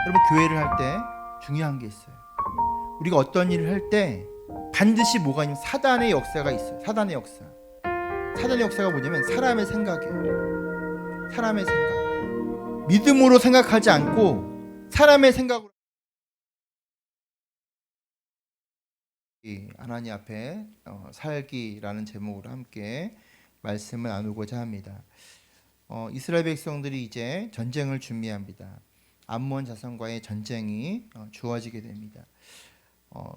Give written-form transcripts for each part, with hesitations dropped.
여러분, 교회를 할 때 중요한 게 있어요. 우리가 어떤 일을 할 때 반드시 뭐가 있냐면 사단의 역사가 있어요. 사단의 역사. 사단의 역사가 뭐냐면 사람의 생각이에요. 사람의 생각. 믿음으로 생각하지 않고 사람의 생각으로. 하나님 앞에 살기라는 제목으로 함께 말씀을 나누고자 합니다. 이스라엘 백성들이 이제 전쟁을 준비합니다. 암몬 자손과의 전쟁이 주어지게 됩니다.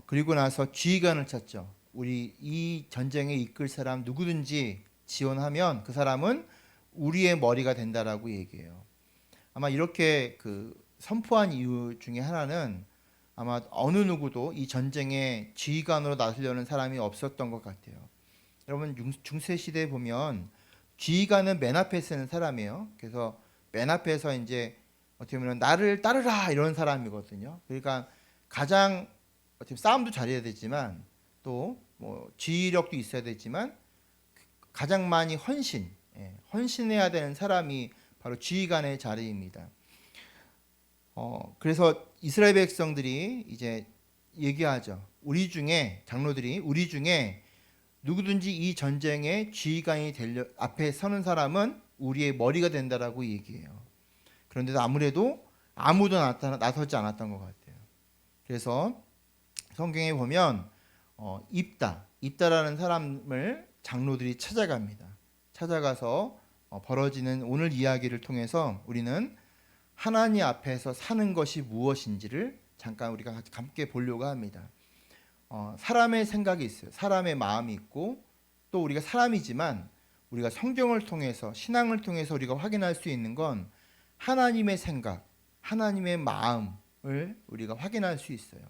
그리고 나서 지휘관을 찾죠. 우리 이 전쟁에 이끌 사람 누구든지 지원하면 그 사람은 우리의 머리가 된다라고 얘기해요. 아마 이렇게 선포한 이유 중에 하나는 아마 어느 누구도 이 전쟁에 지휘관으로 나서려는 사람이 없었던 것 같아요. 여러분, 중세 시대에 보면 지휘관은 맨 앞에 서는 사람이에요. 그래서 맨 앞에서 이제 어떻게 보면 나를 따르라 이런 사람이거든요. 그러니까 가장 어떻게 싸움도 잘해야 되지만 또 뭐 지휘력도 있어야 되지만 가장 많이 헌신해야 되는 사람이 바로 지휘관의 자리입니다. 그래서 이스라엘 백성들이 이제 얘기하죠. 장로들이 우리 중에 누구든지 이 전쟁의 지휘관이 앞에 서는 사람은 우리의 머리가 된다라고 얘기해요. 그런데도 아무래도 아무도 나서지 않았던 것 같아요. 그래서 성경에 보면 입다라는 사람을 장로들이 찾아갑니다. 찾아가서 벌어지는 오늘 이야기를 통해서 우리는 하나님 앞에서 사는 것이 무엇인지를 잠깐 우리가 함께 보려고 합니다. 사람의 생각이 있어요. 사람의 마음이 있고 또 우리가 사람이지만 우리가 성경을 통해서 신앙을 통해서 우리가 확인할 수 있는 건 하나님의 생각, 하나님의 마음을 우리가 확인할 수 있어요.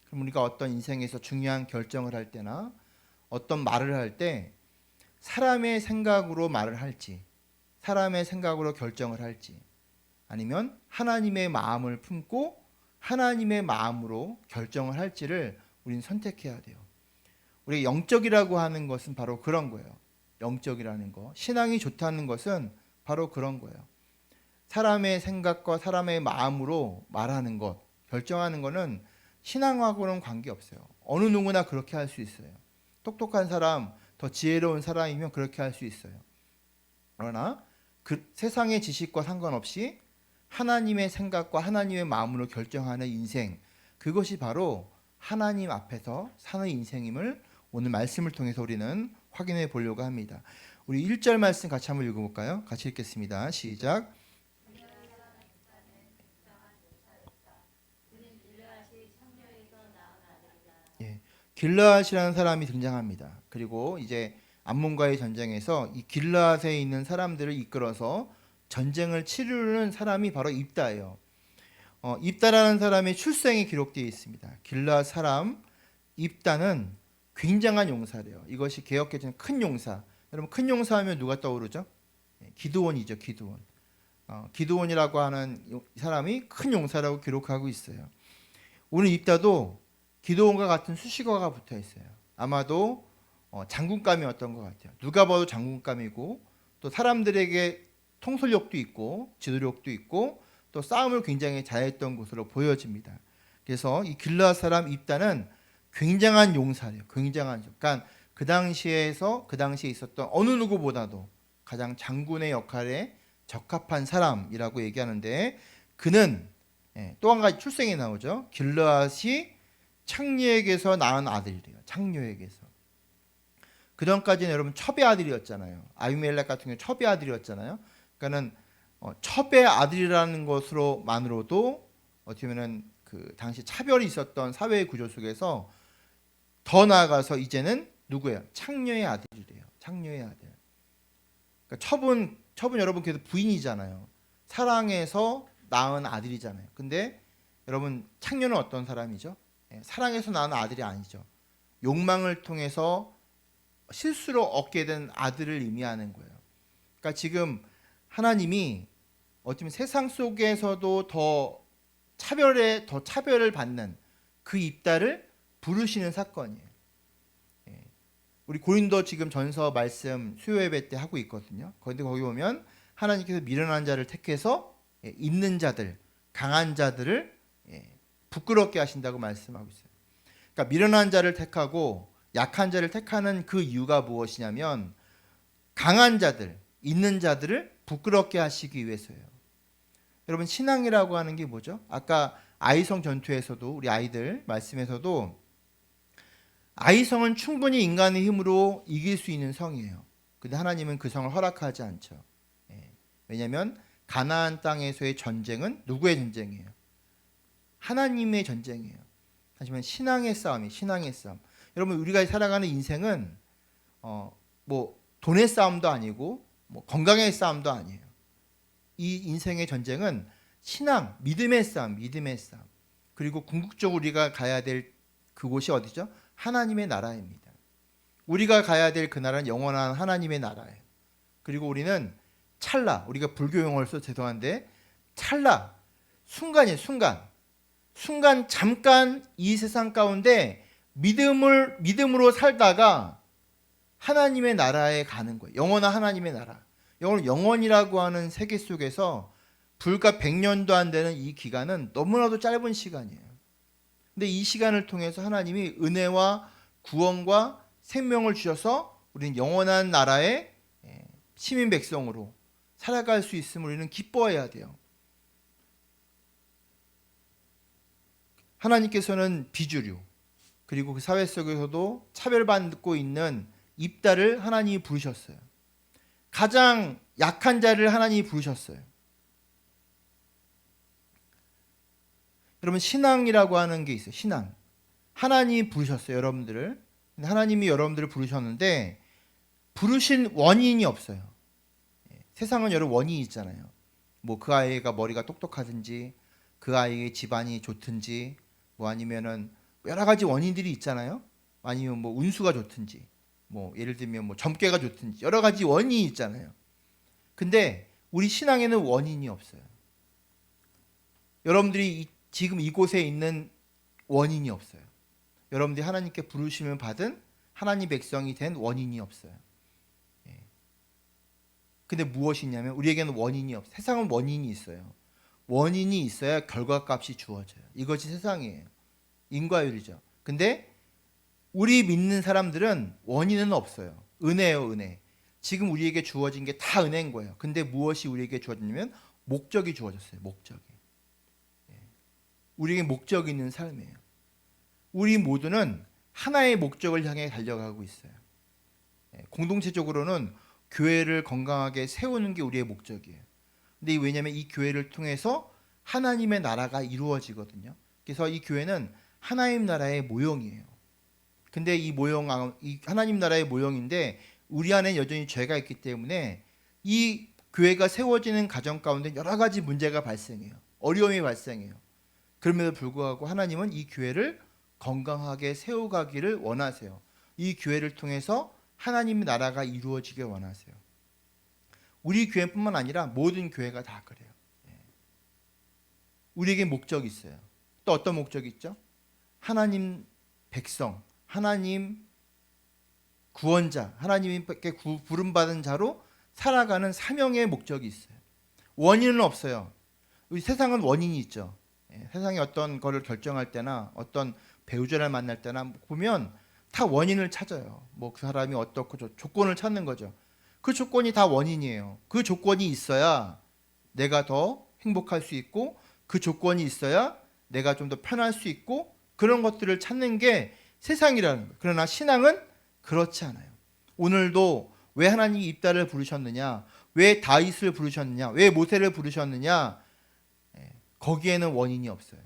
그럼 우리가 어떤 인생에서 중요한 결정을 할 때나 어떤 말을 할 때 사람의 생각으로 말을 할지, 사람의 생각으로 결정을 할지, 아니면 하나님의 마음을 품고 하나님의 마음으로 결정을 할지를 우리는 선택해야 돼요. 우리 영적이라고 하는 것은 바로 그런 거예요. 영적이라는 거, 신앙이 좋다는 것은 바로 그런 거예요. 사람의 생각과 사람의 마음으로 말하는 것, 결정하는 것은 신앙하고는 관계없어요. 어느 누구나 그렇게 할 수 있어요. 똑똑한 사람, 더 지혜로운 사람이면 그렇게 할 수 있어요. 그러나 세상의 지식과 상관없이 하나님의 생각과 하나님의 마음으로 결정하는 인생, 그것이 바로 하나님 앞에서 사는 인생임을 오늘 말씀을 통해서 우리는 확인해 보려고 합니다. 우리 1절 말씀 같이 한번 읽어볼까요? 같이 읽겠습니다. 시작. 예, 길르앗이라는 사람이 등장합니다. 그리고 이제 암몬과의 전쟁에서 이 길르앗에 있는 사람들을 이끌어서 전쟁을 치르는 사람이 바로 입다예요. 입다라는 사람의 출생이 기록되어 있습니다. 길르앗 사람 입다는 굉장한 용사래요. 이것이 개역개정 큰 용사. 여러분, 큰 용사하면 누가 떠오르죠? 기드온이죠. 기드온. 기드온이라고 하는 사람이 큰 용사라고 기록하고 있어요. 오늘 입다도 기드온과 같은 수식어가 붙어 있어요. 아마도 장군감이었던 것 같아요. 누가 봐도 장군감이고 또 사람들에게 통솔력도 있고 지도력도 있고 또 싸움을 굉장히 잘했던 것으로 보여집니다. 그래서 이 길르앗 사람 입다는 굉장한 용사래요. 굉장한, 그러니까 그 당시에 있었던 어느 누구보다도 가장 장군의 역할에 적합한 사람이라고 얘기하는데, 그는 또 한 가지 출생이 나오죠. 길르앗이 창녀에게서 낳은 아들이래요. 창녀에게서. 그 전까지는 여러분 첩의 아들이었잖아요. 아비멜렉 같은 경우 첩의 아들이었잖아요. 그러니까는 첩의 아들이라는 것으로만으로도 어떻게 보면 그 당시 차별이 있었던 사회의 구조 속에서 더 나아가서 이제는 누구예요? 창녀의 아들이래요. 창녀의 아들. 그러니까 첩은 여러분 그래도 부인이잖아요. 사랑해서 낳은 아들이잖아요. 근데 여러분 창녀는 어떤 사람이죠? 사랑해서 낳은 아들이 아니죠. 욕망을 통해서 실수로 얻게 된 아들을 의미하는 거예요. 그러니까 지금 하나님이 어쩌면 세상 속에서도 더 차별을 받는 그 입다를 부르시는 사건이에요. 우리 고린도 지금 전서 말씀 수요 예배 때 하고 있거든요. 그런데 거기 보면 하나님께서 미련한 자를 택해서 있는 자들, 강한 자들을 부끄럽게 하신다고 말씀하고 있어요. 그러니까 미련한 자를 택하고 약한 자를 택하는 그 이유가 무엇이냐면 강한 자들, 있는 자들을 부끄럽게 하시기 위해서예요. 여러분, 신앙이라고 하는 게 뭐죠? 아까 아이성 전투에서도 우리 아이들 말씀에서도 아이성은 충분히 인간의 힘으로 이길 수 있는 성이에요. 근데 하나님은 그 성을 허락하지 않죠. 왜냐하면 가나안 땅에서의 전쟁은 누구의 전쟁이에요? 하나님의 전쟁이에요. 하지만 신앙의 싸움이 신앙의 싸움. 여러분, 우리가 살아가는 인생은 뭐 돈의 싸움도 아니고 뭐 건강의 싸움도 아니에요. 이 인생의 전쟁은 신앙, 믿음의 싸움, 믿음의 싸움. 그리고 궁극적으로 우리가 가야 될 그곳이 어디죠? 하나님의 나라입니다. 우리가 가야 될 그 나라는 영원한 하나님의 나라예요. 그리고 우리는 찰나, 우리가 불교 용어를 써서 죄송한데 찰나, 순간이에요. 순간 잠깐 이 세상 가운데 믿음으로 살다가 하나님의 나라에 가는 거예요. 영원한 하나님의 나라. 영원이라고 하는 세계 속에서 불과 100년도 안 되는 이 기간은 너무나도 짧은 시간이에요. 근데 이 시간을 통해서 하나님이 은혜와 구원과 생명을 주셔서 우리는 영원한 나라의 시민 백성으로 살아갈 수 있음을 우리는 기뻐해야 돼요. 하나님께서는 비주류, 그리고 그 사회 속에서도 차별받고 있는 입다를 하나님이 부르셨어요. 가장 약한 자를 하나님이 부르셨어요. 여러분, 신앙이라고 하는 게 있어요. 신앙. 하나님이 부르셨어요, 여러분들을. 하나님이 여러분들을 부르셨는데 부르신 원인이 없어요. 세상은 여러 원인이 있잖아요. 뭐 그 아이가 머리가 똑똑하든지, 그 아이의 집안이 좋든지, 뭐 아니면은 여러 가지 원인들이 있잖아요. 아니면 뭐 운수가 좋든지, 뭐 예를 들면 뭐 점괘가 좋든지 여러 가지 원인이 있잖아요. 근데 우리 신앙에는 원인이 없어요. 여러분들이 지금 이곳에 있는 원인이 없어요. 여러분들이 하나님께 부르심을 받은 하나님 백성이 된 원인이 없어요. 근데 무엇이 있냐면 우리에게는 원인이 없어요. 세상은 원인이 있어요. 원인이 있어야 결과값이 주어져요. 이것이 세상이에요. 인과율이죠. 근데 우리 믿는 사람들은 원인은 없어요. 은혜예요, 은혜. 지금 우리에게 주어진 게 다 은혜인 거예요. 근데 무엇이 우리에게 주어졌냐면 목적이 주어졌어요. 목적이. 우리에게 목적이 있는 삶이에요. 우리 모두는 하나의 목적을 향해 달려가고 있어요. 공동체적으로는 교회를 건강하게 세우는 게 우리의 목적이에요. 근데 왜냐하면 이 교회를 통해서 하나님의 나라가 이루어지거든요. 그래서 이 교회는 하나님 나라의 모형이에요. 근데 이 하나님 나라의 모형인데 우리 안에 여전히 죄가 있기 때문에 이 교회가 세워지는 과정 가운데 여러 가지 문제가 발생해요. 어려움이 발생해요. 그럼에도 불구하고 하나님은 이 교회를 건강하게 세워가기를 원하세요. 이 교회를 통해서 하나님의 나라가 이루어지길 원하세요. 우리 교회뿐만 아니라 모든 교회가 다 그래요. 우리에게 목적이 있어요. 또 어떤 목적이 있죠? 하나님 백성, 하나님 구원자, 하나님께 부름받은 자로 살아가는 사명의 목적이 있어요. 원인은 없어요. 우리 세상은 원인이 있죠. 세상에 어떤 거를 결정할 때나 어떤 배우자를 만날 때나 보면 다 원인을 찾아요. 뭐 그 사람이 어떻고 조건을 찾는 거죠. 그 조건이 다 원인이에요. 그 조건이 있어야 내가 더 행복할 수 있고, 그 조건이 있어야 내가 좀 더 편할 수 있고, 그런 것들을 찾는 게 세상이라는 거예요. 그러나 신앙은 그렇지 않아요. 오늘도 왜 하나님이 입다를 부르셨느냐, 왜 다윗을 부르셨느냐, 왜 모세를 부르셨느냐, 거기에는 원인이 없어요.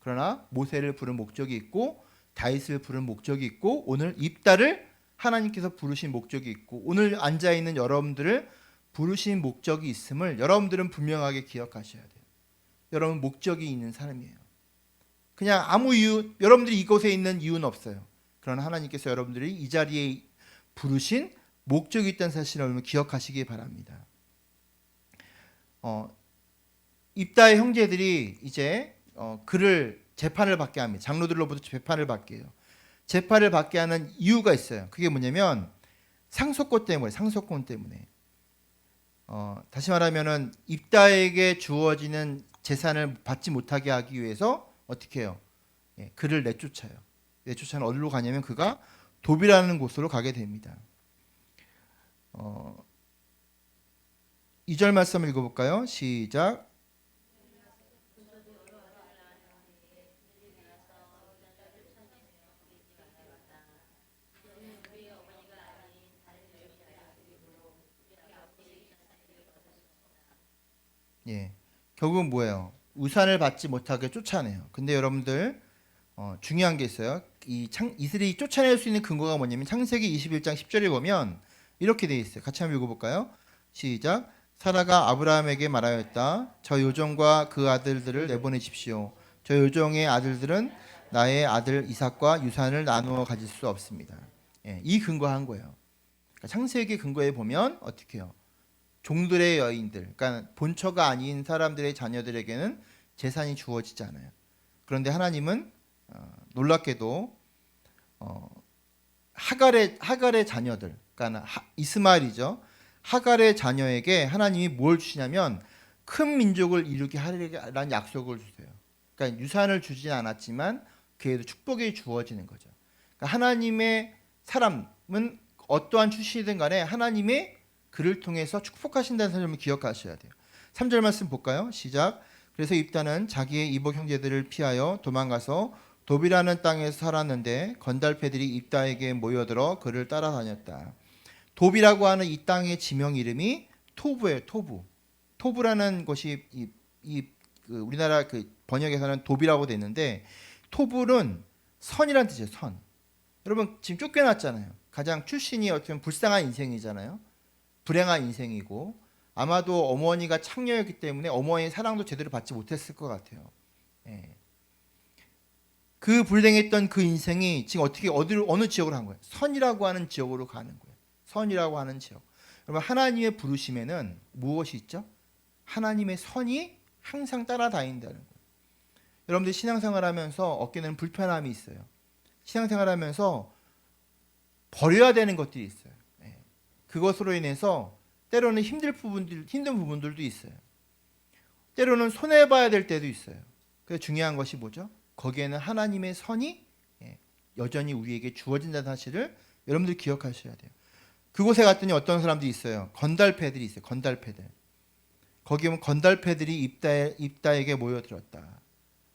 그러나 모세를 부른 목적이 있고, 다윗을 부른 목적이 있고, 오늘 입다를 하나님께서 부르신 목적이 있고, 오늘 앉아있는 여러분들을 부르신 목적이 있음을 여러분들은 분명하게 기억하셔야 돼요. 여러분 목적이 있는 사람이에요. 그냥 아무 이유, 여러분들이 이곳에 있는 이유는 없어요. 그러나 하나님께서 여러분들이 이 자리에 부르신 목적이 있다는 사실을 여러분 기억하시기 바랍니다. 입다의 형제들이 이제 그를 재판을 받게 합니다. 장로들로부터 재판을 받게 해요. 재판을 받게 하는 이유가 있어요. 그게 뭐냐면 상속권 때문에. 다시 말하면은 입다에게 주어지는 재산을 받지 못하게 하기 위해서 어떻게 해요? 그를 내쫓아요. 내쫓아는 어디로 가냐면 그가 도비라는 곳으로 가게 됩니다. 2절 말씀 읽어볼까요? 시작. 예, 결국은 뭐예요? 우산을 받지 못하게 쫓아내요. 근데 여러분들 중요한 게 있어요. 이슬이 쫓아낼 수 있는 근거가 뭐냐면 창세기 21장 10절에 보면 이렇게 돼 있어요. 같이 한번 읽어볼까요? 시작. 사라가 아브라함에게 말하였다. 저 요정과 그 아들들을 내보내십시오. 저 요정의 아들들은 나의 아들 이삭과 유산을 나누어 가질 수 없습니다. 예, 이 근거한 거예요. 그러니까 창세기 근거에 보면 어떻게 해요? 종들의 여인들, 그러니까 본처가 아닌 사람들의 자녀들에게는 재산이 주어지지 않아요. 그런데 하나님은 놀랍게도 하갈의 자녀들, 그러니까 이스마엘이죠. 하갈의 자녀에게 하나님이 뭘 주시냐면 큰 민족을 이루게 하리라는 약속을 주세요. 그러니까 유산을 주진 않았지만 그에도 축복이 주어지는 거죠. 그러니까 하나님의 사람은 어떠한 출신이든 간에 하나님의 그를 통해서 축복하신다는 사실을 기억하셔야 돼요. 3절 말씀 볼까요? 시작. 그래서 입다는 자기의 이복 형제들을 피하여 도망가서 도비라는 땅에서 살았는데 건달패들이 입다에게 모여들어 그를 따라다녔다. 도비라고 하는 이 땅의 지명 이름이 토부예요. 토부. 토부라는 것이 그 우리나라 그 번역에서는 도비라고 돼 있는데 토부는 선이란 뜻이에요. 선. 여러분 지금 쫓겨났잖아요. 가장 출신이 어쩌면 불쌍한 인생이잖아요. 불행한 인생이고 아마도 어머니가 창녀였기 때문에 어머니의 사랑도 제대로 받지 못했을 것 같아요. 예. 그 불행했던 그 인생이 지금 어떻게 어느 지역으로 간 거예요? 선이라고 하는 지역으로 가는 거예요. 선이라고 하는 지역. 여러분 하나님의 부르심에는 무엇이 있죠? 하나님의 선이 항상 따라다닌다는 거예요. 여러분들 신앙생활하면서 얻게는 불편함이 있어요. 신앙생활하면서 버려야 되는 것들이 있어요. 그것으로 인해서 때로는 힘든 부분들도 있어요. 때로는 손해봐야 될 때도 있어요. 그래서 중요한 것이 뭐죠? 거기에는 하나님의 선이 여전히 우리에게 주어진다는 사실을 여러분들 기억하셔야 돼요. 그곳에 갔더니 어떤 사람들이 있어요. 건달패들이 있어요. 건달패들. 거기 보면 건달패들이 입다에게 모여들었다.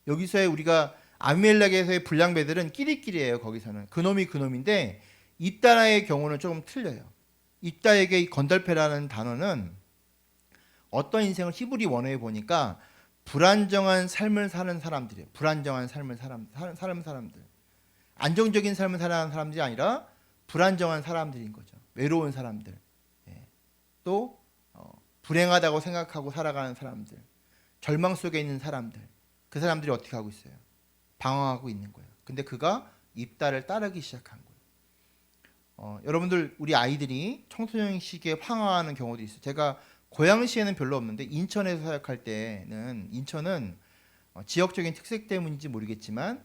여기서의 우리가 아비멜렉에서의 불량배들은 끼리끼리예요. 거기서는 그놈이 그놈인데 입다의 경우는 조금 틀려요. 입다에게 이 건달패라는 단어는 어떤 인생을 히브리 원어에 보니까 불안정한 삶을 사는 사람들이에요. 불안정한 삶을 사는 사람들. 안정적인 삶을 사는 사람들이 아니라 불안정한 사람들인 거죠. 외로운 사람들. 또 불행하다고 생각하고 살아가는 사람들. 절망 속에 있는 사람들. 그 사람들이 어떻게 하고 있어요? 방황하고 있는 거예요. 근데 그가 입다를 따르기 시작한 거예요. 여러분들 우리 아이들이 청소년 시기에 방황하는 경우도 있어요. 제가 고양시에는 별로 없는데 인천에서 사역할 때는 인천은 지역적인 특색 때문인지 모르겠지만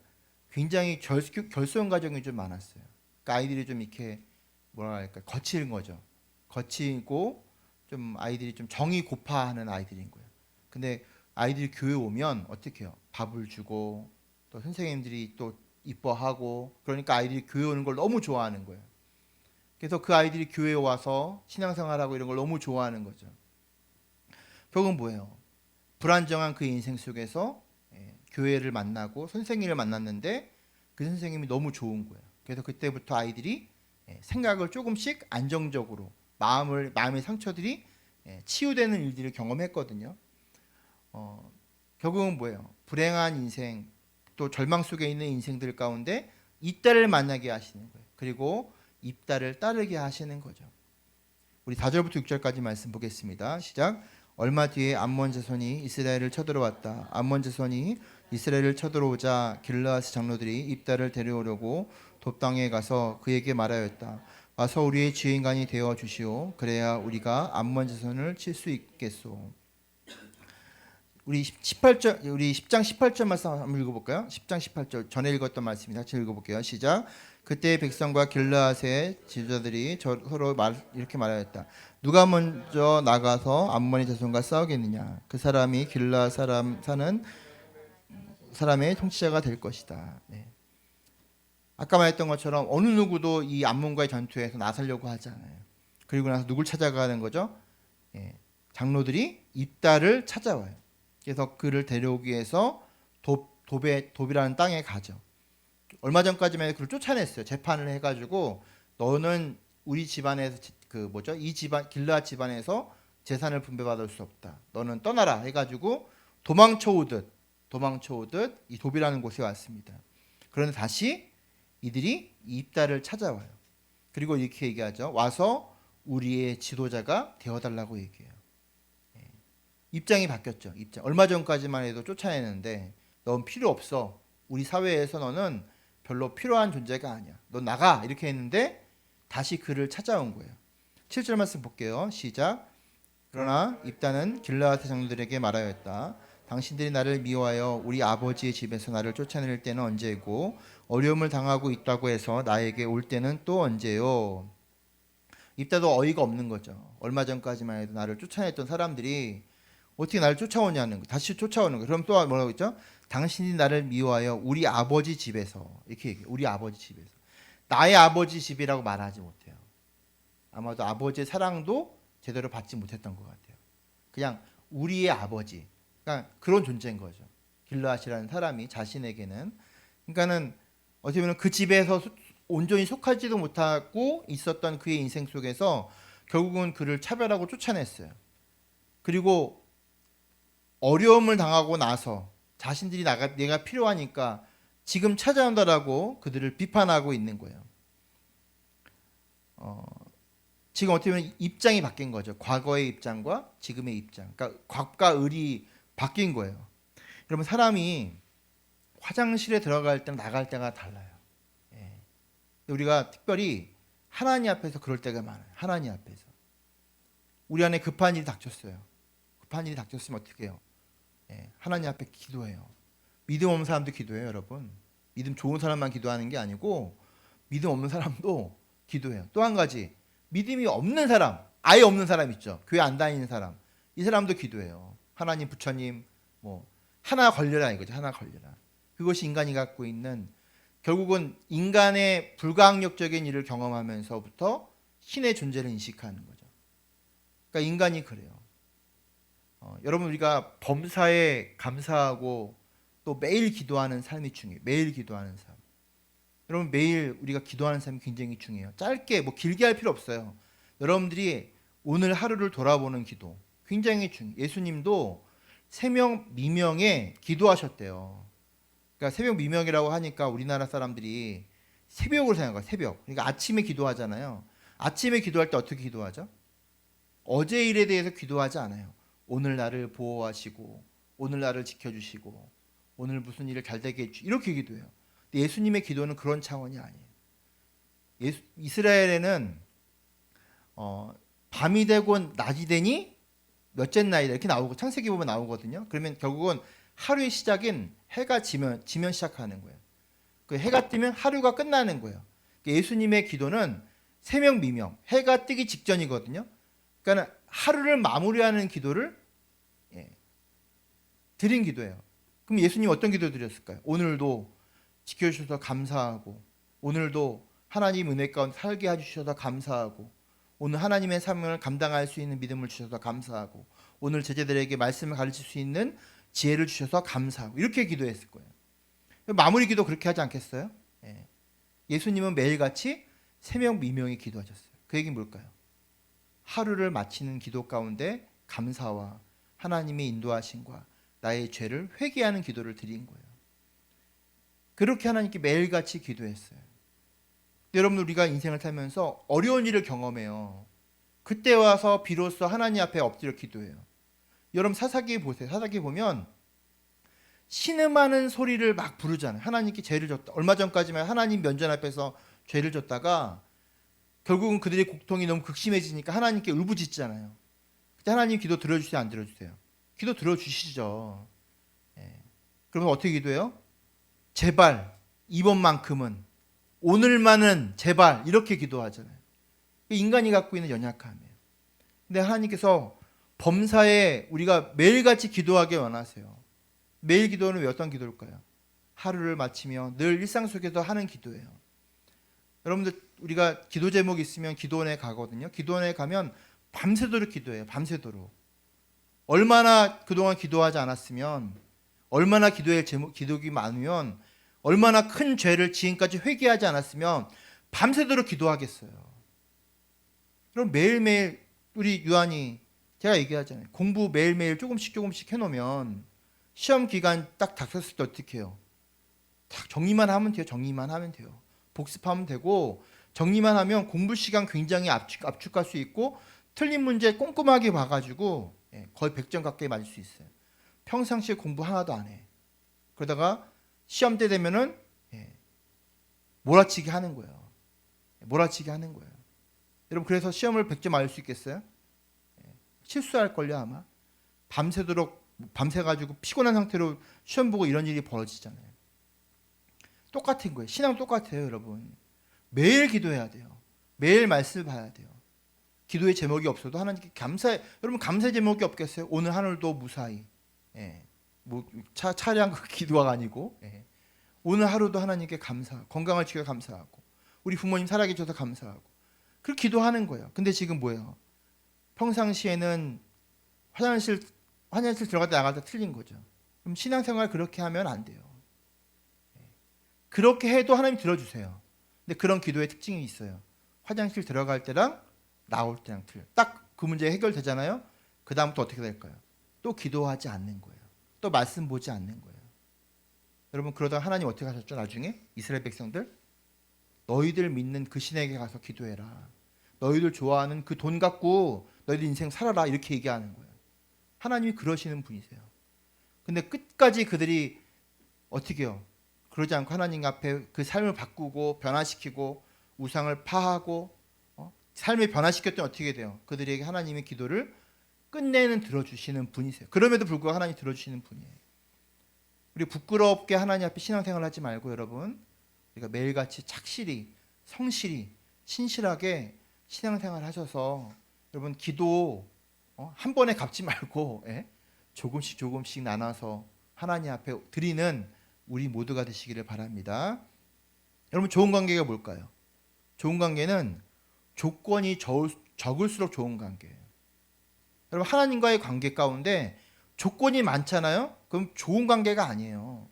굉장히 결손 가정이 좀 많았어요. 그러니까 아이들이 좀 이렇게 뭐랄까 거칠은 거죠. 거치고 좀 아이들이 좀 정이 고파하는 아이들인 거예요. 근데 아이들이 교회 오면 어떻게 해요? 밥을 주고 또 선생님들이 또 이뻐하고 그러니까 아이들이 교회 오는 걸 너무 좋아하는 거예요. 그래서 그 아이들이 교회에 와서 신앙생활하고 이런 걸 너무 좋아하는 거죠. 결국은 뭐예요? 불안정한 그 인생 속에서 교회를 만나고 선생님을 만났는데 그 선생님이 너무 좋은 거예요. 그래서 그때부터 아이들이 생각을 조금씩 안정적으로 마음의 상처들이 치유되는 일들을 경험했거든요. 결국은 뭐예요? 불행한 인생 또 절망 속에 있는 인생들 가운데 이딸을 만나게 하시는 거예요. 그리고 입다를 따르게 하시는 거죠. 우리 4절부터 6절까지 말씀 보겠습니다. 시작. 얼마 뒤에 암몬 자손이 이스라엘을 쳐들어왔다. 암몬 자손이 이스라엘을 쳐들어오자 길르앗 장로들이 입다를 데려오려고 돕당에 가서 그에게 말하였다. 와서 우리의 주인간이 되어 주시오. 그래야 우리가 암몬 자손을 칠 수 있겠소. 우리 18절 우리 10장 18절 말씀 한번 읽어볼까요? 10장 18절 전에 읽었던 말씀입니다. 같이 읽어볼게요. 시작. 그때 백성과 길르앗의 지도자들이 서로 이렇게 말하였다. 누가 먼저 나가서 암몬의 자손과 싸우겠느냐? 그 사람이 길르앗 사는 사람의 통치자가 될 것이다. 네. 아까 말했던 것처럼 어느 누구도 이 암몬과의 전투에서 나서려고 하지 않아요. 그리고 나서 누굴 찾아가는 거죠? 예, 장로들이 입다를 찾아와요. 그래서 그를 데려오기 위해서 돕이라는 땅에 가죠. 얼마 전까지만 해도 그를 쫓아냈어요. 재판을 해가지고 너는 우리 집안에서 이 집안 길르앗 집안에서 재산을 분배받을 수 없다. 너는 떠나라 해가지고 도망쳐오듯 이 돕이라는 곳에 왔습니다. 그런데 다시 이들이 이 입다를 찾아와요. 그리고 이렇게 얘기하죠. 와서 우리의 지도자가 되어달라고 얘기해요. 입장이 바뀌었죠. 얼마 전까지만 해도 쫓아내는데 넌 필요 없어. 우리 사회에서 너는 별로 필요한 존재가 아니야. 넌 나가. 이렇게 했는데 다시 그를 찾아온 거예요. 7절 말씀 볼게요. 시작. 그러나 입다는 길르앗의 장로들에게 말하였다. 당신들이 나를 미워하여 우리 아버지의 집에서 나를 쫓아낼 때는 언제고 어려움을 당하고 있다고 해서 나에게 올 때는 또 언제요. 입다도 어이가 없는 거죠. 얼마 전까지만 해도 나를 쫓아냈던 사람들이 어떻게 나를 쫓아오냐는 거, 다시 쫓아오는 거. 그럼 또 뭐라고 했죠? 당신이 나를 미워하여 우리 아버지 집에서 이렇게 얘기해요. 우리 아버지 집에서. 나의 아버지 집이라고 말하지 못해요. 아마도 아버지의 사랑도 제대로 받지 못했던 것 같아요. 그냥 우리의 아버지. 그러니까 그런 존재인 거죠. 길르앗이라는 사람이 자신에게는. 그러니까는 어떻게 보면 그 집에서 온전히 속하지도 못하고 있었던 그의 인생 속에서 결국은 그를 차별하고 쫓아냈어요. 그리고 어려움을 당하고 나서 자신들이 내가 필요하니까 지금 찾아온다라고 그들을 비판하고 있는 거예요. 지금 어떻게 보면 입장이 바뀐 거죠. 과거의 입장과 지금의 입장. 그러니까 곽과 을이 바뀐 거예요. 여러분 사람이 화장실에 들어갈 때랑 나갈 때가 달라요. 예. 우리가 특별히 하나님 앞에서 그럴 때가 많아요. 하나님 앞에서. 우리 안에 급한 일이 닥쳤어요. 급한 일이 닥쳤으면 어떻게 해요? 예. 하나님 앞에 기도해요. 믿음 없는 사람도 기도해요, 여러분. 믿음 좋은 사람만 기도하는 게 아니고 믿음 없는 사람도 기도해요. 또 한 가지, 믿음이 없는 사람, 아예 없는 사람 있죠. 교회 안 다니는 사람. 이 사람도 기도해요. 하나님, 부처님, 뭐 하나 걸려라 이거죠. 하나 걸려라. 그것이 인간이 갖고 있는 결국은 인간의 불가항력적인 일을 경험하면서부터 신의 존재를 인식하는 거죠. 그러니까 인간이 그래요. 여러분 우리가 범사에 감사하고 또 매일 기도하는 삶이 중요해요. 매일 기도하는 삶. 여러분 매일 우리가 기도하는 삶이 굉장히 중요해요. 짧게 뭐 길게 할 필요 없어요. 여러분들이 오늘 하루를 돌아보는 기도 굉장히 중요해요. 예수님도 새벽 미명에 기도하셨대요. 그러니까 새벽 미명이라고 하니까 우리나라 사람들이 새벽을 생각해요. 새벽. 그러니까 아침에 기도하잖아요. 아침에 기도할 때 어떻게 기도하죠? 어제 일에 대해서 기도하지 않아요. 오늘 나를 보호하시고 오늘 나를 지켜주시고 오늘 무슨 일을 잘 되게 해주시고 이렇게 기도해요. 근데 예수님의 기도는 그런 차원이 아니에요. 이스라엘에는 밤이 되고 낮이 되니 몇째 날이다 이렇게 나오고 창세기 보면 나오거든요. 그러면 결국은 하루의 시작인 해가 지면 시작하는 거예요. 그 해가 뜨면 하루가 끝나는 거예요. 예수님의 기도는 새벽 미명, 해가 뜨기 직전이거든요. 그러니까 하루를 마무리하는 기도를 드린 기도예요. 그럼 예수님 어떤 기도 드렸을까요? 오늘도 지켜주셔서 감사하고 오늘도 하나님 은혜 가운데 살게 해주셔서 감사하고 오늘 하나님의 사명을 감당할 수 있는 믿음을 주셔서 감사하고 오늘 제자들에게 말씀을 가르칠 수 있는 지혜를 주셔서 감사하고 이렇게 기도했을 거예요. 마무리 기도 그렇게 하지 않겠어요? 예수님은 매일같이 새벽 미명에 기도하셨어요. 그 얘기는 뭘까요? 하루를 마치는 기도 가운데 감사와 하나님의 인도하심과 나의 죄를 회개하는 기도를 드린 거예요. 그렇게 하나님께 매일같이 기도했어요. 여러분 우리가 인생을 살면서 어려운 일을 경험해요. 그때 와서 비로소 하나님 앞에 엎드려 기도해요. 여러분 사사기 보세요. 사사기 보면 신음하는 소리를 막 부르잖아요. 하나님께 죄를 졌다. 얼마 전까지만 하나님 면전 앞에서 죄를 졌다가 결국은 그들의 고통이 너무 극심해지니까 하나님께 울부짖잖아요. 그때 하나님 기도 들어주세요, 안 들어주세요? 기도 들어주시죠. 예. 그러면 어떻게 기도해요? 제발 이번만큼은, 오늘만은 제발, 이렇게 기도하잖아요. 인간이 갖고 있는 연약함이에요. 근데 하나님께서 범사에 우리가 매일같이 기도하게 원하세요. 매일 기도는 왜 어떤 기도일까요? 하루를 마치며 늘 일상 속에서 하는 기도예요. 여러분들, 우리가 기도 제목이 있으면 기도원에 가거든요. 기도원에 가면 밤새도록 기도해요. 밤새도록. 얼마나 그동안 기도하지 않았으면, 얼마나 기도의 기도가 많으면, 얼마나 큰 죄를 지금까지 회개하지 않았으면 밤새도록 기도하겠어요. 그럼 매일매일 우리 유한이, 제가 얘기하잖아요. 공부 매일매일 조금씩 해놓으면 시험 기간 딱 닥쳤을 때 어떻게 해요? 딱 정리만 하면 돼요. 정리만 하면 돼요. 복습하면 되고, 정리만 하면 공부 시간 굉장히 압축할 수 있고, 틀린 문제 꼼꼼하게 봐가지고 거의 100점 가까이 맞을 수 있어요. 평상시에 공부 하나도 안 해. 그러다가 시험 때 되면은 몰아치기 하는 거예요. 몰아치기 하는 거예요. 여러분, 그래서 시험을 100점 맞을 수 있겠어요? 실수할걸요 아마. 밤새가지고 피곤한 상태로 시험 보고 이런 일이 벌어지잖아요. 똑같은 거예요. 신앙 똑같아요, 여러분. 매일 기도해야 돼요. 매일 말씀을 봐야 돼요. 기도의 제목이 없어도 하나님께 감사해. 여러분, 감사의 제목이 없겠어요? 오늘 하늘도 무사히. 차량 기도가 아니고, 오늘 하루도 하나님께 감사, 건강을 지켜 감사하고, 우리 부모님 살아계셔서 감사하고, 그렇게 기도하는 거예요. 근데 지금 뭐예요? 평상시에는 화장실 들어갔다 나갔다 틀린 거죠. 그럼 신앙생활 그렇게 하면 안 돼요. 그렇게 해도 하나님 들어주세요. 근데 그런 기도의 특징이 있어요. 화장실 들어갈 때랑 나올 때랑 틀려. 딱 그 문제 해결되잖아요. 그 다음부터 어떻게 될까요? 또 기도하지 않는 거예요. 또 말씀 보지 않는 거예요. 여러분, 그러다가 하나님 어떻게 하셨죠? 나중에 이스라엘 백성들, 너희들 믿는 그 신에게 가서 기도해라. 너희들 좋아하는 그 돈 갖고 너희들 인생 살아라, 이렇게 얘기하는 거예요. 하나님이 그러시는 분이세요. 근데 끝까지 그들이 어떻게 해요? 그러지 않고 하나님 앞에 그 삶을 바꾸고 변화시키고 우상을 파하고 삶을 변화시켰더니 어떻게 돼요? 그들에게 하나님의 기도를 끝내는 들어주시는 분이세요. 그럼에도 불구하고 하나님 들어주시는 분이에요. 우리 부끄럽게 하나님 앞에 신앙생활 하지 말고, 여러분, 우리가 매일같이 착실히, 성실히, 신실하게 신앙생활 하셔서 여러분, 기도 한 번에 갚지 말고 조금씩 나눠서 하나님 앞에 드리는 우리 모두가 되시기를 바랍니다. 여러분, 좋은 관계가 뭘까요? 좋은 관계는 조건이 적을수록 좋은 관계예요. 여러분, 하나님과의 관계 가운데 조건이 많잖아요. 그럼 좋은 관계가 아니에요.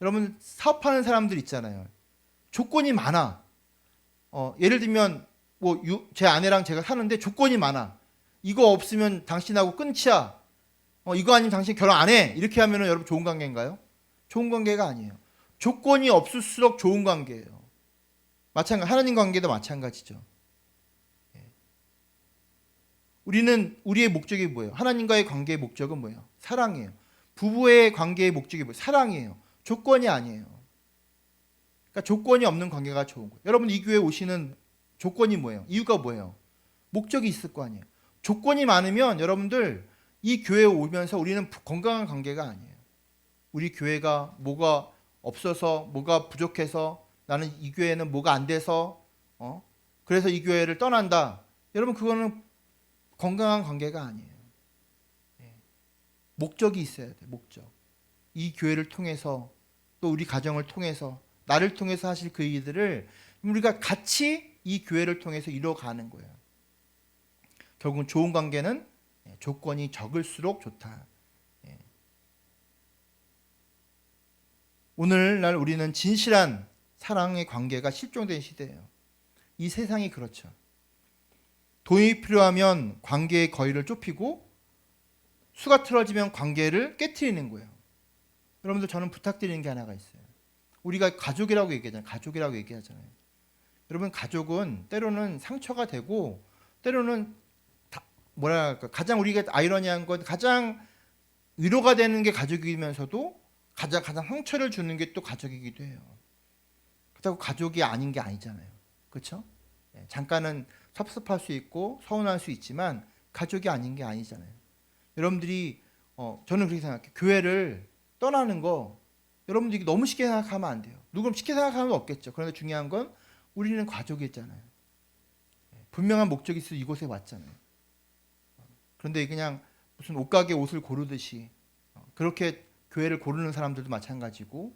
여러분, 사업하는 사람들 있잖아요. 조건이 많아. 예를 들면 제 아내랑 제가 사는데 조건이 많아. 이거 없으면 당신하고 끊지야. 이거 아니면 당신 결혼 안 해. 이렇게 하면은 여러분, 좋은 관계인가요? 좋은 관계가 아니에요. 조건이 없을수록 좋은 관계예요. 하나님 관계도 마찬가지죠. 우리의 목적이 뭐예요? 하나님과의 관계의 목적은 뭐예요? 사랑이에요. 부부의 관계의 목적이 뭐예요? 사랑이에요. 조건이 아니에요. 그러니까 조건이 없는 관계가 좋은 거예요. 여러분, 이 교회에 오시는 조건이 뭐예요? 이유가 뭐예요? 목적이 있을 거 아니에요. 조건이 많으면 여러분들, 이 교회에 오면서 우리는 건강한 관계가 아니에요. 우리 교회가 뭐가 없어서, 뭐가 부족해서, 나는 이 교회는 뭐가 안 돼서 그래서 이 교회를 떠난다. 여러분, 그거는 건강한 관계가 아니에요. 목적이 있어야 돼요. 목적. 이 교회를 통해서, 또 우리 가정을 통해서, 나를 통해서 하실 그 일들을 우리가 같이 이 교회를 통해서 이뤄가는 거예요. 결국은 좋은 관계는 조건이 적을수록 좋다. 오늘날 우리는 진실한 사랑의 관계가 실종된 시대예요. 이 세상이 그렇죠. 돈이 필요하면 관계의 거리를 좁히고, 수가 틀어지면 관계를 깨트리는 거예요. 여러분들, 저는 부탁드리는 게 하나가 있어요. 우리가 가족이라고 얘기하잖아요. 여러분, 가족은 때로는 상처가 되고, 때로는 가장 우리가 아이러니한 건, 가장 위로가 되는 게 가족이면서도 가장 상처를 주는 게 또 가족이기도 해요. 그렇다고 가족이 아닌 게 아니잖아요. 그렇죠? 잠깐은 섭섭할 수 있고 서운할 수 있지만 가족이 아닌 게 아니잖아요. 여러분들이 저는 그렇게 생각해요. 교회를 떠나는 거 여러분들이 너무 쉽게 생각하면 안 돼요. 누구는 쉽게 생각하면 없겠죠. 그런데 중요한 건 우리는 가족이잖아요. 분명한 목적이 있어 이곳에 왔잖아요. 그런데 그냥 무슨 옷가게 옷을 고르듯이 그렇게 교회를 고르는 사람들도 마찬가지고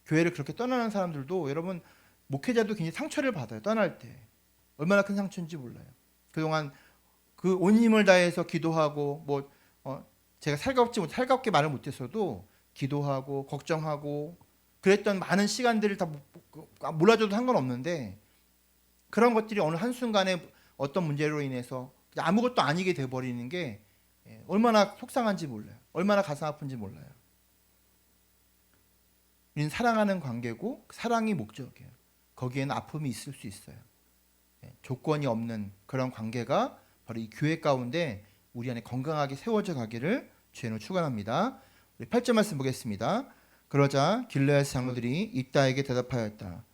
교회를 그렇게 떠나는 사람들도 여러분 목회자도 굉장히 상처를 받아요. 떠날 때 얼마나 큰 상처인지 몰라요. 그동안 그 온 힘을 다해서 기도하고 제가 살갑게 말을 못했어도 기도하고 걱정하고 그랬던 많은 시간들을 다 몰라줘도 상관없는데 그런 것들이 어느 한순간에 어떤 문제로 인해서 아무것도 아니게 돼버리는 게 얼마나 속상한지 몰라요. 얼마나 가슴 아픈지 몰라요. 우리는 사랑하는 관계고 사랑이 목적이에요. 거기에는 아픔이 있을 수 있어요. 조건이 없는 그런 관계가 바로 이 교회 가운데 우리 안에 건강하게 세워져 가기를 주의 이름으로 축원합니다. 우리 8절 말씀 보겠습니다. 그러자 길르앗 장로들이 입다에게 대답하였다.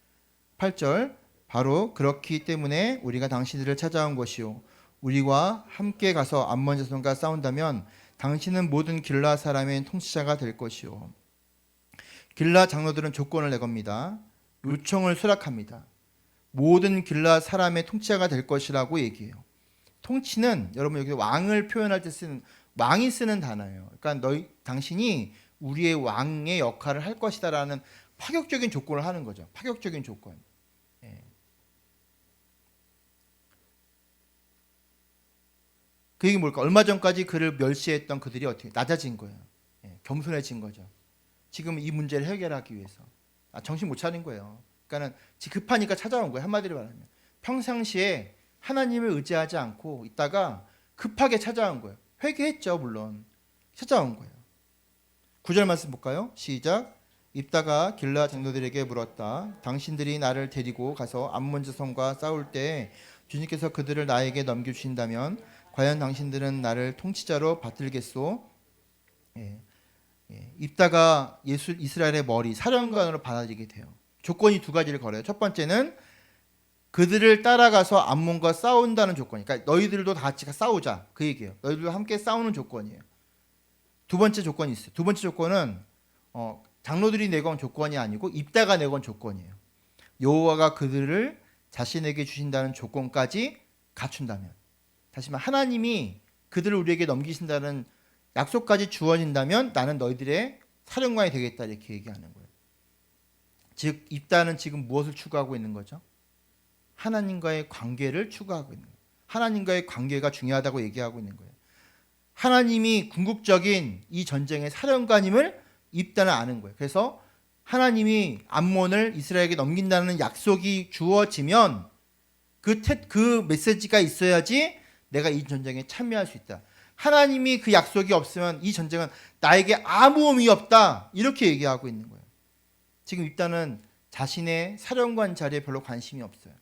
8절 바로 그렇기 때문에 우리가 당신들을 찾아온 것이요 우리와 함께 가서 암몬 자손과 싸운다면 당신은 모든 길르앗 사람의 통치자가 될 것이요. 길르앗 장로들은 조건을 내겁니다. 요청을 수락합니다. 모든 길르앗 사람의 통치자가 될 것이라고 얘기해요. 통치는 여러분 여기 왕을 표현할 때 쓰는 왕이 쓰는 단어예요. 그러니까 당신이 우리의 왕의 역할을 할 것이다라는 파격적인 조건을 하는 거죠. 파격적인 조건. 그 얘기 뭘까? 얼마 전까지 그를 멸시했던 그들이 어떻게 낮아진 거예요. 겸손해진 거죠. 지금 이 문제를 해결하기 위해서 정신 못 차린 거예요. 그러니까는 급하니까 찾아온 거예요. 한마디로 말하면 평상시에 하나님을 의지하지 않고 있다가 급하게 찾아온 거예요. 회개했죠, 물론. 찾아온 거예요. 9절 말씀 볼까요? 시작. 입다가 길르앗 장로들에게 물었다. 당신들이 나를 데리고 가서 암몬 자손과 싸울 때 주님께서 그들을 나에게 넘겨주신다면 과연 당신들은 나를 통치자로 받들겠소? 입다가 이스라엘의 머리 사령관으로 받아들이게 돼요. 조건이 두 가지를 걸어요. 첫 번째는 그들을 따라가서 암몬과 싸운다는 조건. 그러니까 너희들도 다 같이 싸우자 그 얘기예요. 너희들도 함께 싸우는 조건이에요. 두 번째 조건이 있어요. 두 번째 조건은 장로들이 내건 조건이 아니고 입다가 내건 조건이에요. 여호와가 그들을 자신에게 주신다는 조건까지 갖춘다면, 다시 말해 하나님이 그들을 우리에게 넘기신다는 약속까지 주어진다면 나는 너희들의 사령관이 되겠다 이렇게 얘기하는 거예요. 즉 입다는 지금 무엇을 추구하고 있는 거죠? 하나님과의 관계를 추구하고 있는 거예요. 하나님과의 관계가 중요하다고 얘기하고 있는 거예요. 하나님이 궁극적인 이 전쟁의 사령관임을 입다는 아는 거예요. 그래서 하나님이 암몬을 이스라엘에게 넘긴다는 약속이 주어지면 그 메시지가 있어야지 내가 이 전쟁에 참여할 수 있다. 하나님이 그 약속이 없으면 이 전쟁은 나에게 아무 의미 없다. 이렇게 얘기하고 있는 거예요. 지금 입다는 자신의 사령관 자리에 별로 관심이 없어요.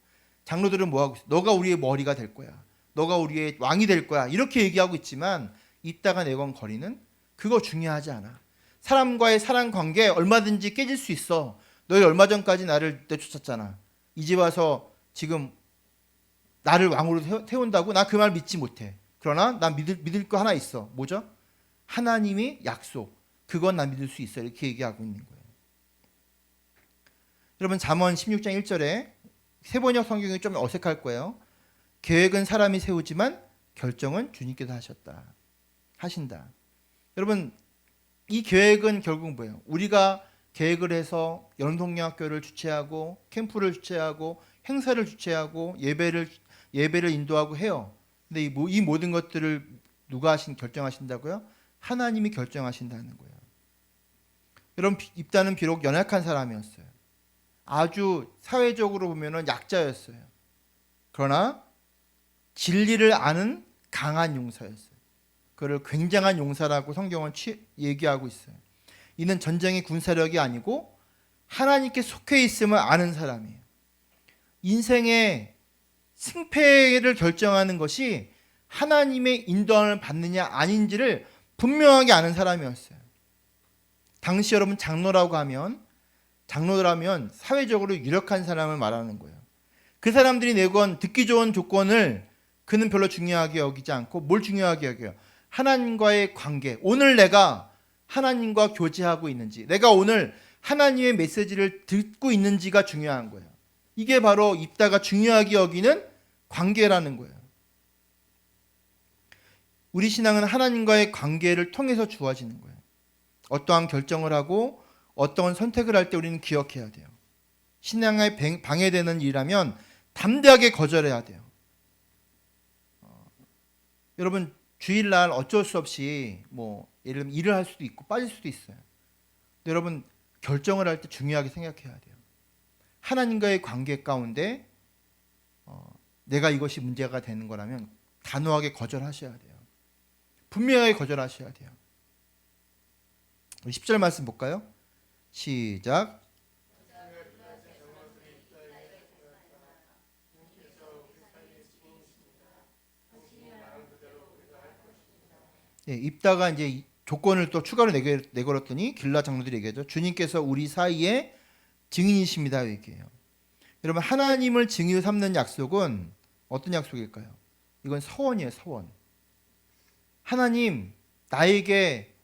장로들은 뭐하고 있어요? 너가 우리의 머리가 될 거야. 너가 우리의 왕이 될 거야. 이렇게 얘기하고 있지만 입다가 내건 거리는 그거 중요하지 않아. 사람과의 사랑 관계 얼마든지 깨질 수 있어. 너희 얼마 전까지 나를 내쫓았잖아. 이제 와서 지금 나를 왕으로 세운다고? 나 그 말 믿지 못해. 그러나 난 믿을 거 하나 있어. 뭐죠? 하나님이 약속. 그건 난 믿을 수 있어. 이렇게 얘기하고 있는 거예요. 여러분 잠언 16장 1절에 세번역 성경이 좀 어색할 거예요. 계획은 사람이 세우지만 결정은 주님께서 하신다. 여러분 이 계획은 결국 뭐예요? 우리가 계획을 해서 연동영학교를 주최하고 캠프를 주최하고 행사를 주최하고 예배를 인도하고 해요. 근데 이 모든 것들을 누가 결정하신다고요? 하나님이 결정하신다는 거예요. 여러분 입다는 비록 연약한 사람이었어요. 아주 사회적으로 보면은 약자였어요. 그러나 진리를 아는 강한 용사였어요. 그를 굉장한 용사라고 성경은 얘기하고 있어요. 이는 전쟁의 군사력이 아니고 하나님께 속해 있음을 아는 사람이에요. 인생의 승패를 결정하는 것이 하나님의 인도함을 받느냐 아닌지를 분명하게 아는 사람이었어요. 당시 여러분 장로라면 사회적으로 유력한 사람을 말하는 거예요. 그 사람들이 내건 듣기 좋은 조건을 그는 별로 중요하게 여기지 않고 뭘 중요하게 여겨요? 하나님과의 관계, 오늘 내가 하나님과 교제하고 있는지, 내가 오늘 하나님의 메시지를 듣고 있는지가 중요한 거예요. 이게 바로 입다가 중요하게 여기는 관계라는 거예요. 우리 신앙은 하나님과의 관계를 통해서 주어지는 거예요. 어떠한 결정을 하고 어떠한 선택을 할 때 우리는 기억해야 돼요. 신앙에 방해되는 일이라면 담대하게 거절해야 돼요. 여러분, 주일날 어쩔 수 없이 예를 들면 일을 할 수도 있고 빠질 수도 있어요. 근데 여러분, 결정을 할 때 중요하게 생각해야 돼요. 하나님과의 관계 가운데 내가 이것이 문제가 되는 거라면 단호하게 거절하셔야 돼요. 분명하게 거절하셔야 돼요. 10절 말씀 볼까요? 시작. 예, 입다가 이제 조건을 또 추가로 내걸었더니 길라 장로들이 얘기하죠. 주님께서 우리 사이에 증인이십니다. 얘기해요. 여러분, 하나님을 증인으로 삼는 약속은 어떤 약속일까요? 이건 서원이에요. 서원. 하나님, 나에게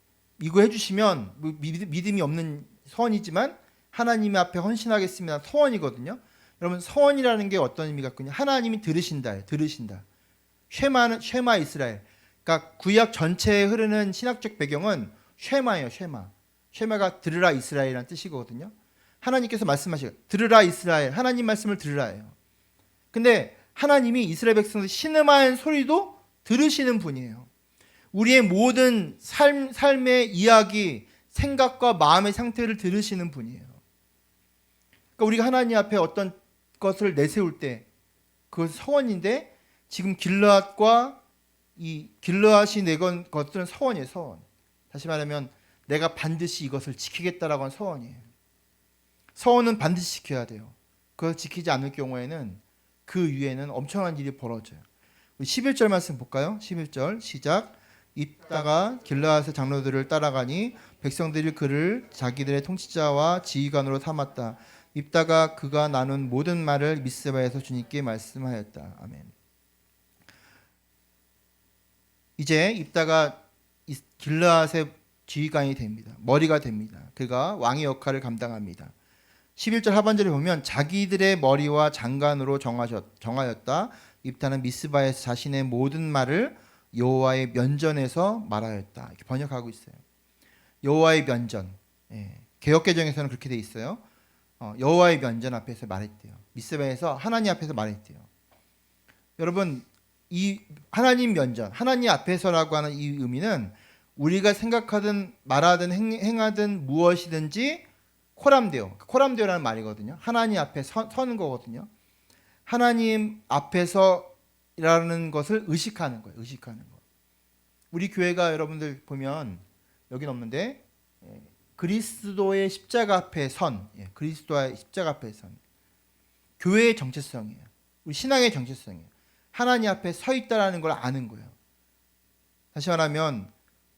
이거 해주시면 믿음이 없는 서원이지만 하나님 앞에 헌신하겠습니다. 서원이거든요. 여러분, 서원이라는 게 어떤 의미가 있거든요. 하나님이 들으신다. 들으신다. 쉐마 이스라엘. 그러니까 구약 전체에 흐르는 신학적 배경은 쉐마예요. 쉐마가 들으라 이스라엘이라는 뜻이거든요. 하나님께서 말씀하시고 들으라 이스라엘. 하나님 말씀을 들으라예요. 근데 하나님이 이스라엘 백성들 신음하는 소리도 들으시는 분이에요. 우리의 모든 삶의 이야기, 생각과 마음의 상태를 들으시는 분이에요. 그러니까 우리가 하나님 앞에 어떤 것을 내세울 때 그것은 서원인데 지금 길르앗과 이 길르앗이 내건 것들은 서원이에요. 서원. 다시 말하면 내가 반드시 이것을 지키겠다라고 하는 서원이에요. 서원은 반드시 지켜야 돼요. 그걸 지키지 않을 경우에는 그 위에는 엄청난 일이 벌어져요. 11절 말씀 볼까요? 11절 시작. 입다가 길르앗의 장로들을 따라가니 백성들이 그를 자기들의 통치자와 지휘관으로 삼았다. 입다가 그가 나눈 모든 말을 미스바에서 주님께 말씀하였다. 아멘. 이제 입다가 길르앗의 지휘관이 됩니다. 머리가 됩니다. 그가 왕의 역할을 감당합니다. 11절 하반절에 보면 자기들의 머리와 장관으로 정하였다. 입다는 미스바에서 자신의 모든 말을 여호와의 면전에서 말하였다. 이렇게 번역하고 있어요. 여호와의 면전. 개역개정에서는 그렇게 돼 있어요. 여호와의 면전 앞에서 말했대요. 미스바에서 하나님 앞에서 말했대요. 여러분, 이 하나님 면전, 하나님 앞에서라고 하는 이 의미는 우리가 생각하든 말하든 행하든 무엇이든지 코람데오라는 말이거든요. 하나님 앞에 서는 거거든요. 하나님 앞에서라는 것을 의식하는 거예요. 의식하는 거. 우리 교회가 여러분들 보면 여기는 없는데 그리스도의 십자가 앞에 선, 그리스도의 십자가 앞에 선. 교회의 정체성이에요. 우리 신앙의 정체성이에요. 하나님 앞에 서 있다라는 걸 아는 거예요. 다시 말하면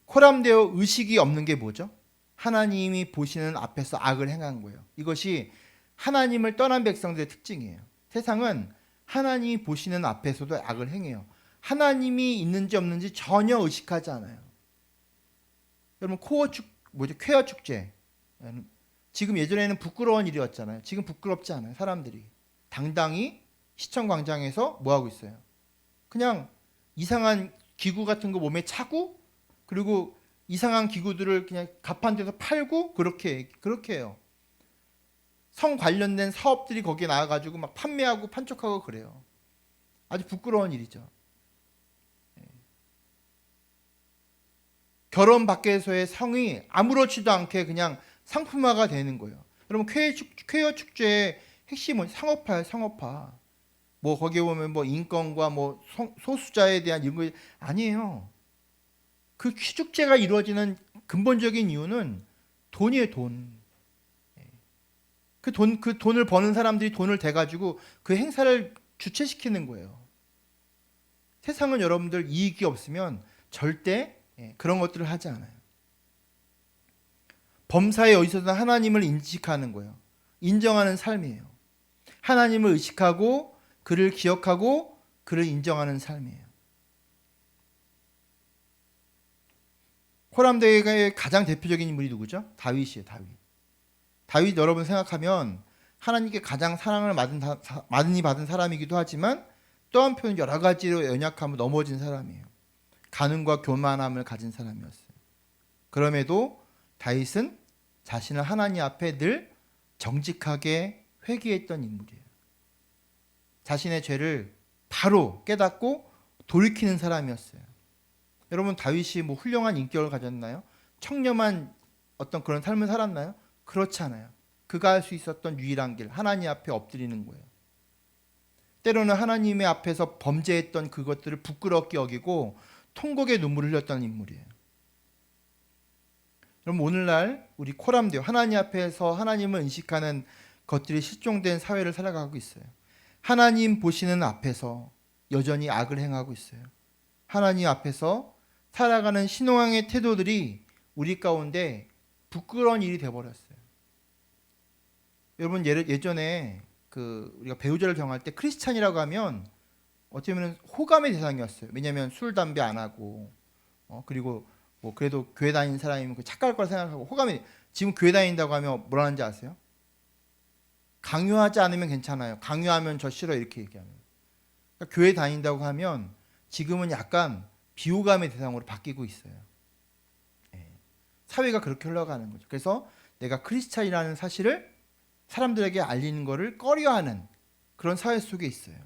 코람데오 의식이 없는 게 뭐죠? 하나님이 보시는 앞에서 악을 행한 거예요. 이것이 하나님을 떠난 백성들의 특징이에요. 세상은 하나님이 보시는 앞에서도 악을 행해요. 하나님이 있는지 없는지 전혀 의식하지 않아요. 여러분, 쾌어 축제. 지금 예전에는 부끄러운 일이었잖아요. 지금 부끄럽지 않아요. 사람들이 당당히 시청 광장에서 뭐 하고 있어요? 그냥 이상한 기구 같은 거 몸에 차고, 그리고 이상한 기구들을 그냥 갑판 데서 팔고 그렇게 해요. 성 관련된 사업들이 거기에 나와가지고 막 판매하고 판촉하고 그래요. 아주 부끄러운 일이죠. 결혼 밖에서의 성이 아무렇지도 않게 그냥 상품화가 되는 거예요. 여러분, 쾌어 축제의 핵심은 상업화예요. 상업화. 뭐 거기에 보면 뭐 인권과 뭐 소수자에 대한 이런 거 아니에요. 그 축제가 이루어지는 근본적인 이유는 돈이에요. 돈. 그 돈을 버는 사람들이 돈을 대가지고 그 행사를 주최시키는 거예요. 세상은 여러분들 이익이 없으면 절대 그런 것들을 하지 않아요. 범사에 어디서든 하나님을 인식하는 거예요. 인정하는 삶이에요. 하나님을 의식하고 그를 기억하고 그를 인정하는 삶이에요. 호람대의 가장 대표적인 인물이 누구죠? 다윗이에요. 다윗. 다윗 여러분 생각하면 하나님께 가장 사랑을 많이 받은 사람이기도 하지만 또 한편은 여러 가지로 연약함을 넘어진 사람이에요. 간음과 교만함을 가진 사람이었어요. 그럼에도 다윗은 자신을 하나님 앞에 늘 정직하게 회개했던 인물이에요. 자신의 죄를 바로 깨닫고 돌이키는 사람이었어요. 여러분 다윗이 뭐 훌륭한 인격을 가졌나요? 청렴한 어떤 그런 삶을 살았나요? 그렇지 않아요. 그가 할 수 있었던 유일한 길, 하나님 앞에 엎드리는 거예요. 때로는 하나님의 앞에서 범죄했던 그것들을 부끄럽게 여기고 통곡의 눈물을 흘렸던 인물이에요. 여러분 오늘날 우리 코람데오 하나님 앞에서 하나님을 인식하는 것들이 실종된 사회를 살아가고 있어요. 하나님 보시는 앞에서 여전히 악을 행하고 있어요. 하나님 앞에서 살아가는 신앙의 태도들이 우리 가운데 부끄러운 일이 되어버렸어요. 여러분 예전에 우리가 배우자를 정할 때 크리스찬이라고 하면 어떻게 보면 호감의 대상이었어요. 왜냐하면 술, 담배 안 하고 그리고 뭐 그래도 교회 다니는 사람이면 착할 거라 생각하고 호감이. 지금 교회 다닌다고 하면 뭐라는지 아세요? 강요하지 않으면 괜찮아요. 강요하면 저 싫어 이렇게 얘기하면. 그러니까 교회 다닌다고 하면 지금은 약간 비호감의 대상으로 바뀌고 있어요. 사회가 그렇게 흘러가는 거죠. 그래서 내가 크리스찬이라는 사실을 사람들에게 알리는 것을 꺼려하는 그런 사회 속에 있어요.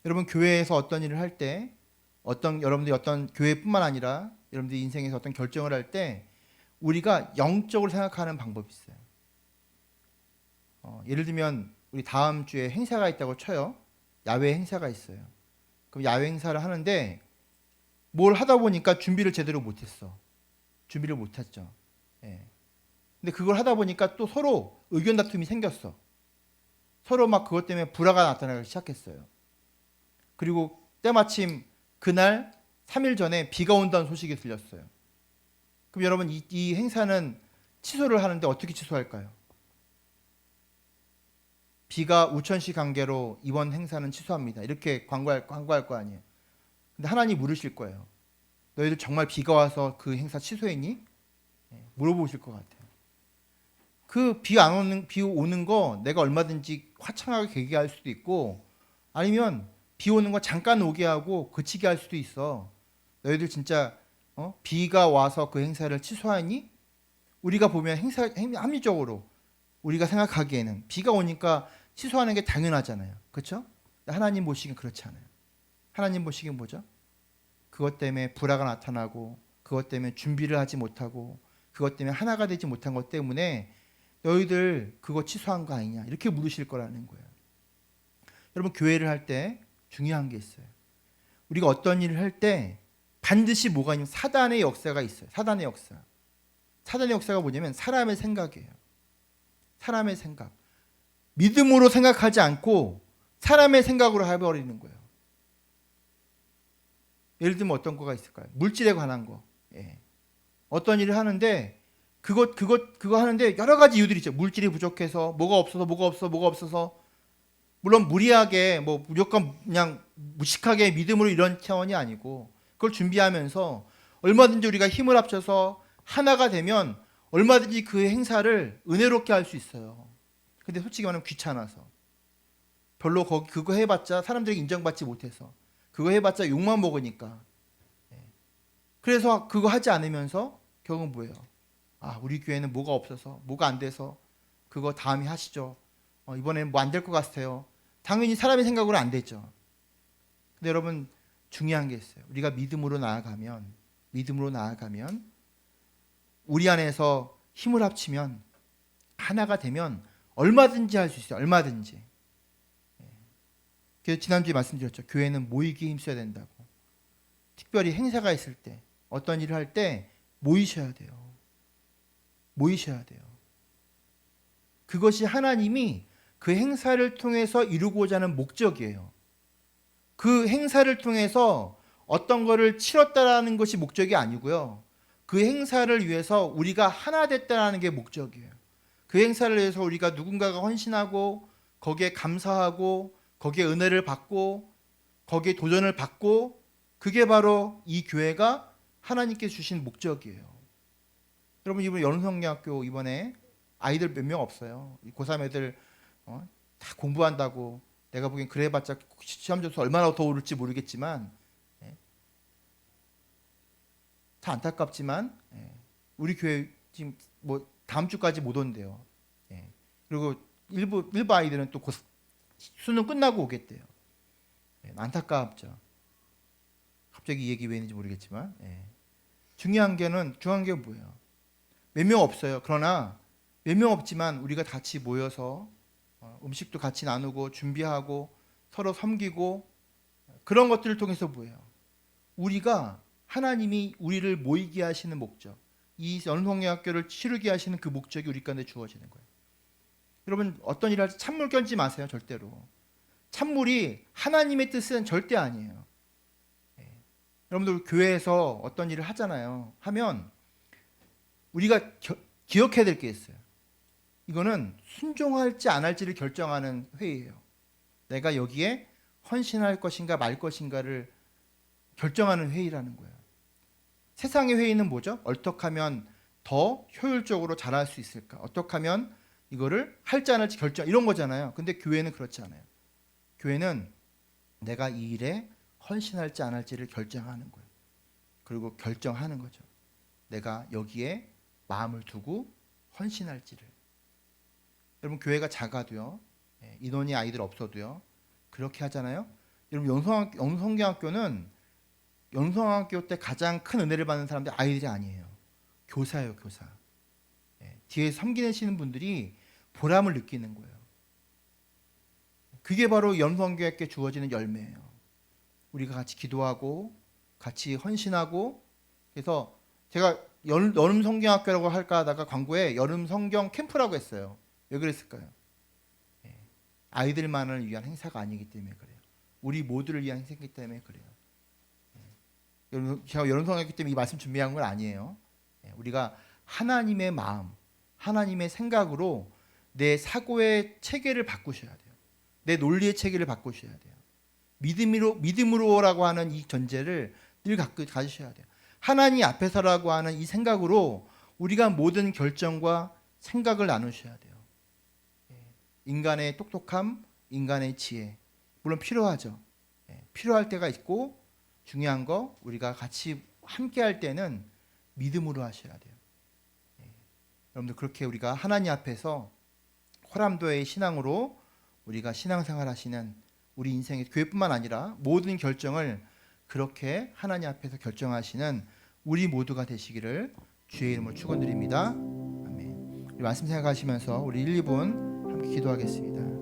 여러분 교회에서 어떤 일을 할 때 여러분들이 어떤 교회뿐만 아니라 여러분들이 인생에서 어떤 결정을 할 때 우리가 영적으로 생각하는 방법이 있어요. 예를 들면 우리 다음 주에 행사가 있다고 쳐요. 야외 행사가 있어요. 그럼 야외 행사를 하는데 뭘 하다 보니까 준비를 제대로 못했어. 준비를 못했죠. 근데 그걸 하다 보니까 또 서로 의견 다툼이 생겼어. 서로 막 그것 때문에 불화가 나타나기 시작했어요. 그리고 때마침 그날 3일 전에 비가 온다는 소식이 들렸어요. 그럼 여러분 이 행사는 취소를 하는데 어떻게 취소할까요? 비가 우천시 관계로 이번 행사는 취소합니다. 이렇게 광고할 거 아니에요. 근데 하나님 물으실 거예요. 너희들 정말 비가 와서 그 행사 취소했니? 물어보실 것 같아요. 그 비 오는 거 내가 얼마든지 화창하게 계기할 수도 있고 아니면 비 오는 거 잠깐 오게 하고 그치게 할 수도 있어. 너희들 진짜 비가 와서 그 행사를 취소하니? 우리가 보면 합리적으로 우리가 생각하기에는 비가 오니까 취소하는 게 당연하잖아요. 그렇죠? 하나님 보시기엔 그렇지 않아요. 하나님 보시기엔 뭐죠? 그것 때문에 불화가 나타나고 그것 때문에 준비를 하지 못하고 그것 때문에 하나가 되지 못한 것 때문에 너희들 그거 취소한 거 아니냐 이렇게 물으실 거라는 거예요. 여러분 교회를 할 때 중요한 게 있어요. 우리가 어떤 일을 할 때 반드시 뭐가 있냐면 사단의 역사가 있어요. 사단의 역사. 사단의 역사가 뭐냐면 사람의 생각이에요. 사람의 생각. 믿음으로 생각하지 않고 사람의 생각으로 해버리는 거예요. 예를 들면 어떤 거가 있을까요? 물질에 관한 거. 어떤 일을 하는데 그거 하는데 여러 가지 이유들이 있죠. 물질이 부족해서 뭐가 없어서 물론 무리하게 뭐 무조건 그냥 무식하게 믿음으로 이런 차원이 아니고 그걸 준비하면서 얼마든지 우리가 힘을 합쳐서 하나가 되면 얼마든지 그 행사를 은혜롭게 할 수 있어요. 근데 솔직히 말하면 귀찮아서 별로 그거 해봤자 사람들에게 인정받지 못해서 그거 해봤자 욕만 먹으니까 그래서 그거 하지 않으면서 결국은 뭐예요? 우리 교회는 뭐가 없어서 뭐가 안 돼서 그거 다음에 하시죠. 이번에는 뭐 안 될 것 같아요. 당연히 사람의 생각으로 안 되죠. 근데 여러분 중요한 게 있어요. 우리가 믿음으로 나아가면 우리 안에서 힘을 합치면 하나가 되면 얼마든지 할 수 있어요. 얼마든지. 그래서 지난주에 말씀드렸죠. 교회는 모이기에 힘써야 된다고. 특별히 행사가 있을 때 어떤 일을 할 때 모이셔야 돼요. 그것이 하나님이 그 행사를 통해서 이루고자 하는 목적이에요. 그 행사를 통해서 어떤 거를 치렀다라는 것이 목적이 아니고요. 그 행사를 위해서 우리가 하나 됐다라는 게 목적이에요. 그 행사를 위해서 우리가 누군가가 헌신하고 거기에 감사하고 거기에 은혜를 받고 거기에 도전을 받고 그게 바로 이 교회가 하나님께 주신 목적이에요. 여러분 이번 연성대학교 이번에 아이들 몇 명 없어요. 고3 애들 다 공부한다고 내가 보기엔 그래봤자 시험 점수 얼마나 더 오를지 모르겠지만 다 안타깝지만 우리 교회 지금 뭐 다음 주까지 못 온대요. 그리고 일부 아이들은 또 수능 끝나고 오겠대요. 안타깝죠. 갑자기 이 얘기 왜 했는지 모르겠지만 중요한 게 뭐예요? 몇 명 없어요. 그러나 몇 명 없지만 우리가 같이 모여서 음식도 같이 나누고 준비하고 서로 섬기고 그런 것들을 통해서 뭐예요? 우리가 하나님이 우리를 모이게 하시는 목적, 이 연성대학교를 치르게 하시는 그 목적이 우리 가운데 주어지는 거예요. 여러분 어떤 일을 할 때 찬물 껴지 마세요. 절대로. 찬물이 하나님의 뜻은 절대 아니에요. 여러분들 교회에서 어떤 일을 하잖아요. 하면 우리가 기억해야 될 게 있어요. 이거는 순종할지 안 할지를 결정하는 회의예요. 내가 여기에 헌신할 것인가 말 것인가를 결정하는 회의라는 거예요. 세상의 회의는 뭐죠? 어떻게 하면 더 효율적으로 잘할 수 있을까? 어떻게 하면 이거를 할지 안 할지 결정 이런 거잖아요. 근데 교회는 그렇지 않아요. 교회는 내가 이 일에 헌신할지 안 할지를 결정하는 거예요. 그리고 결정하는 거죠. 내가 여기에 마음을 두고 헌신할지를. 여러분 교회가 작아도요. 인원이 아이들 없어도요. 그렇게 하잖아요. 여러분 영성대학교는 영성학교 때 가장 큰 은혜를 받는 사람들이 아이들이 아니에요. 교사예요, 교사. 뒤에 섬기시는 분들이 보람을 느끼는 거예요. 그게 바로 영성교회께 주어지는 열매예요. 우리가 같이 기도하고 같이 헌신하고 그래서 제가 여름 성경학교라고 할까 하다가 광고에 여름 성경 캠프라고 했어요. 왜 그랬을까요? 아이들만을 위한 행사가 아니기 때문에 그래요. 우리 모두를 위한 행사이기 때문에 그래요. 제가 여름 성경학교 때문에 이 말씀 준비한 건 아니에요. 우리가 하나님의 마음, 하나님의 생각으로 내 사고의 체계를 바꾸셔야 돼요. 내 논리의 체계를 바꾸셔야 돼요. 믿음으로라고 하는 이 전제를 늘 가지셔야 돼요. 하나님 앞에서라고 하는 이 생각으로 우리가 모든 결정과 생각을 나누셔야 돼요. 인간의 똑똑함, 인간의 지혜 물론 필요하죠. 필요할 때가 있고 중요한 거 우리가 같이 함께 할 때는 믿음으로 하셔야 돼요. 여러분들 그렇게 우리가 하나님 앞에서 호람도의 신앙으로 우리가 신앙생활 하시는 우리 인생의 교회뿐만 아니라 모든 결정을 그렇게 하나님 앞에서 결정하시는 우리 모두가 되시기를 주의 이름으로 축원드립니다. 아멘. 우리 말씀 생각하시면서 우리 1, 2분 함께 기도하겠습니다.